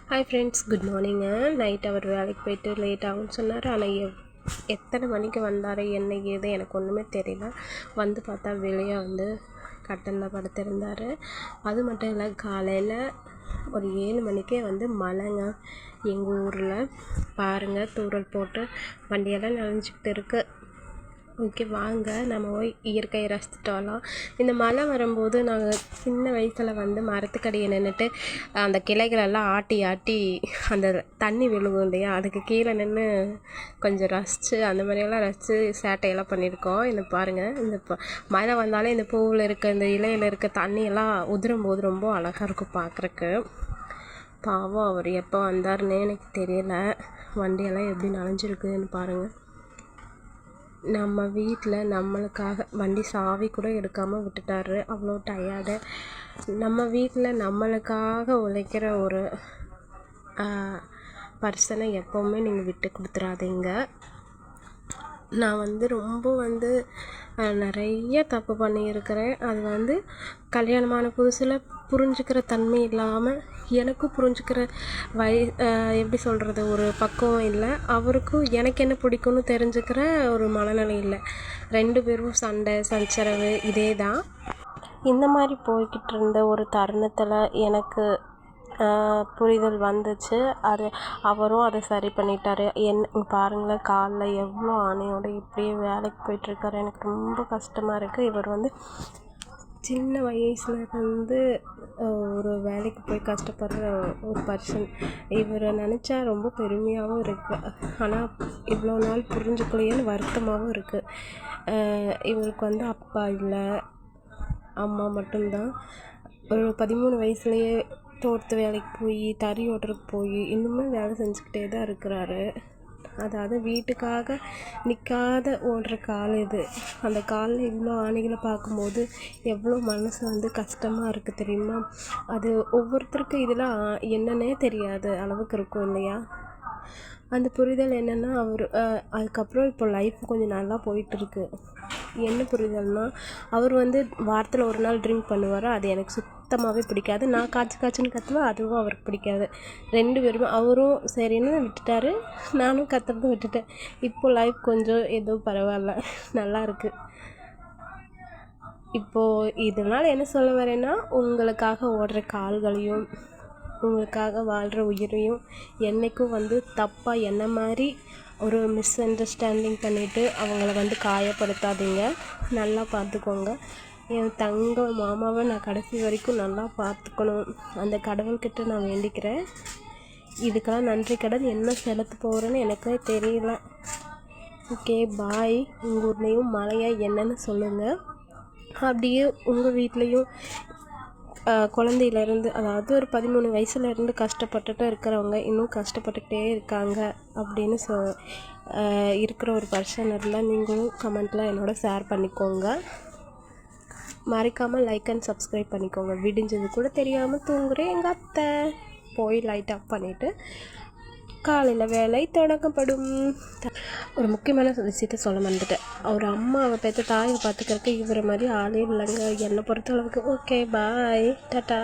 Hi friends, good மார்னிங்க. Night அவர் வேலைக்கு போயிட்டு லேட் ஆகும்னு சொன்னார். ஆனால் எத்தனை மணிக்கு வந்தார், என்ன ஏது எனக்கு ஒன்றுமே தெரியல. வந்து பார்த்தா வெளியே கட்டலில் படுத்திருந்தார். அது மட்டும் இல்லை, காலையில் ஒரு 7 மணிக்கே மழைங்க எங்கள் ஊரில். பாருங்கள், தூறல் போட்டு வண்டியெல்லாம் நனைஞ்சிக்கிட்டு இருக்குது. ஓகே, வாங்க நம்ம போய் இயற்கையை ரசித்துட்டு வரலாம். இந்த மழை வரும்போது நாங்கள் சின்ன வயசில் மரத்துக்கடியை நின்றுட்டு அந்த கிளைகளெல்லாம் ஆட்டி ஆட்டி அந்த தண்ணி விழுகும் இல்லையா, அதுக்கு கீழே நின்று கொஞ்சம் ரசித்து அந்த மாதிரியெல்லாம் ரசித்து சேட்டையெல்லாம் பண்ணியிருக்கோம். இந்த பாருங்கள், இந்த மழை வந்தாலே இந்த பூவில் இருக்க இந்த இலையில் இருக்க தண்ணியெல்லாம் உதிரும் போது ரொம்ப அழகாக இருக்கும் பார்க்குறக்கு. பாவம், அவர் எப்போ வந்தாருன்னே எனக்கு தெரியலை. வண்டியெல்லாம் எப்படி நனைஞ்சிருக்குன்னு பாருங்கள். நம்ம வீட்டில் நம்மளுக்காக வண்டி சாவி கூட எடுக்காமல் விட்டுட்டாரு. அவ்வளோ டயர்டு. நம்ம வீட்டில் நம்மளுக்காக உழைக்கிற ஒரு பர்சனை எப்போவுமே நீங்கள் விட்டு கொடுத்துறாதீங்க. நான் ரொம்ப நிறைய தப்பு பண்ணியிருக்கிறேன். அது கல்யாணமான புதுசில் புரிஞ்சுக்கிற தன்மை இல்லாமல் எனக்கும் புரிஞ்சுக்கிற எப்படி சொல்கிறது, ஒரு பக்குவம் இல்லை. அவருக்கும் எனக்கு என்ன பிடிக்கும்னு தெரிஞ்சுக்கிற ஒரு மனநிலை இல்லை. 2 பேரும் சண்டை சச்சரவு இதே தான். இந்த மாதிரி போய்கிட்டு இருந்த ஒரு தருணத்தில் எனக்கு புரிதல் வந்துச்சு. அவரும் அதை சரி பண்ணிட்டார். பாருங்களேன், காலில் எவ்வளோ ஆணையோடு இப்படியே வேலைக்கு போயிட்டுருக்காரு. எனக்கு ரொம்ப கஷ்டமாக இருக்குது. இவர் சின்ன வயசுலேருந்து ஒரு வேலைக்கு போய் கஷ்டப்படுற ஒரு பர்சன். இவரை நினச்சா ரொம்ப பெருமையாகவும் இருக்குது. ஆனால் இவ்வளோ நாள் புரிஞ்சுக்கலையேன்னு வருத்தமாகவும் இருக்குது. இவருக்கு அப்பா இல்லை, அம்மா மட்டும்தான். ஒரு 13 வயசுலேயே தோட்டத்து வேலைக்கு போய் தறி ஓட்டுறதுக்கு போய் இன்னுமே வேலை செஞ்சுக்கிட்டே தான் இருக்கிறாரு. அதாவது வீட்டுக்காக நிற்காத ஓடுற கால் இது. அந்த காலில் இவ்வளோ ஆணைகளை பார்க்கும்போது எவ்வளோ மனசு கஷ்டமாக இருக்குது தெரியுமா. அது ஒவ்வொருத்தருக்கும் இதில் என்னன்னே தெரியாத அளவுக்கு இருக்கும் இல்லையா. அந்த புரிதல் என்னென்னா, அதுக்கப்புறம் இப்போ லைஃப் கொஞ்சம் நல்லா போயிட்டுருக்கு. என்ன புரிதல்னால், அவர் வாரத்தில் ஒரு நாள் ட்ரிங்க் பண்ணுவார். அது எனக்கு சுத்தமாகவே பிடிக்காது. நான் காய்ச்சுன்னு கற்றுவேன், அதுவும் அவருக்கு பிடிக்காது. 2 பேருமே, அவரும் சரின்னு விட்டுட்டார், நானும் கற்றுறதும் விட்டுட்டேன். இப்போ லைஃப் கொஞ்சம் ஏதோ பரவாயில்ல, நல்லா இருக்குது. இப்போது இதனால் என்ன சொல்ல வரேன்னா, உங்களுக்காக ஓடுற கால்களையும் உங்களுக்காக வாழ்கிற உயிரையும் என்றைக்கும் தப்பாக என்ன மாதிரி ஒரு மிஸ் அண்டர்ஸ்டாண்டிங் பண்ணிவிட்டு அவங்கள காயப்படுத்தாதீங்க. நல்லா பார்த்துக்கோங்க. என் தங்க மாமாவை நான் கடைசி வரைக்கும் நல்லா பார்த்துக்கணும், அந்த கடவுள்கிட்ட நான் வேண்டிக்கிறேன். இதுக்கெல்லாம் நன்றி கடன் என்ன செலுத்த போகிறேன்னு எனக்கே தெரியல. ஓகே, பாய். உங்கள் ஊர்லேயும் மழையா என்னன்னு சொல்லுங்கள். அப்படியே உங்கள் வீட்லேயும் குழந்தையிலேருந்து, அதாவது ஒரு 13 வயசுலேருந்து கஷ்டப்பட்டுட்டு இருக்கிறவங்க இன்னும் கஷ்டப்பட்டுக்கிட்டே இருக்காங்க அப்படின்னு இருக்கிற ஒரு பர்சன் இருந்தால் நீங்களும் கமெண்ட்டில் என்னோட ஷேர் பண்ணிக்கோங்க. மறக்காமல் லைக் அண்ட் சப்ஸ்கிரைப் பண்ணிக்கோங்க. விடிஞ்சது கூட தெரியாமல் தூங்குகிறேன் எங்கள் அத்தை. போய் லைட் ஆஃப் பண்ணிவிட்டு காலையில் வேலை தொடங்கப்படும். ஒரு முக்கியமான விஷயத்த சொல்ல மறந்துட்டேன். ஒரு அம்மாவை பெற்ற தாயை பார்த்துக்கிறதுக்கு இவரை மாதிரி ஆளே இல்லைங்க என்னை பொறுத்த அளவுக்கு. ஓகே, பாய், டாட்டா.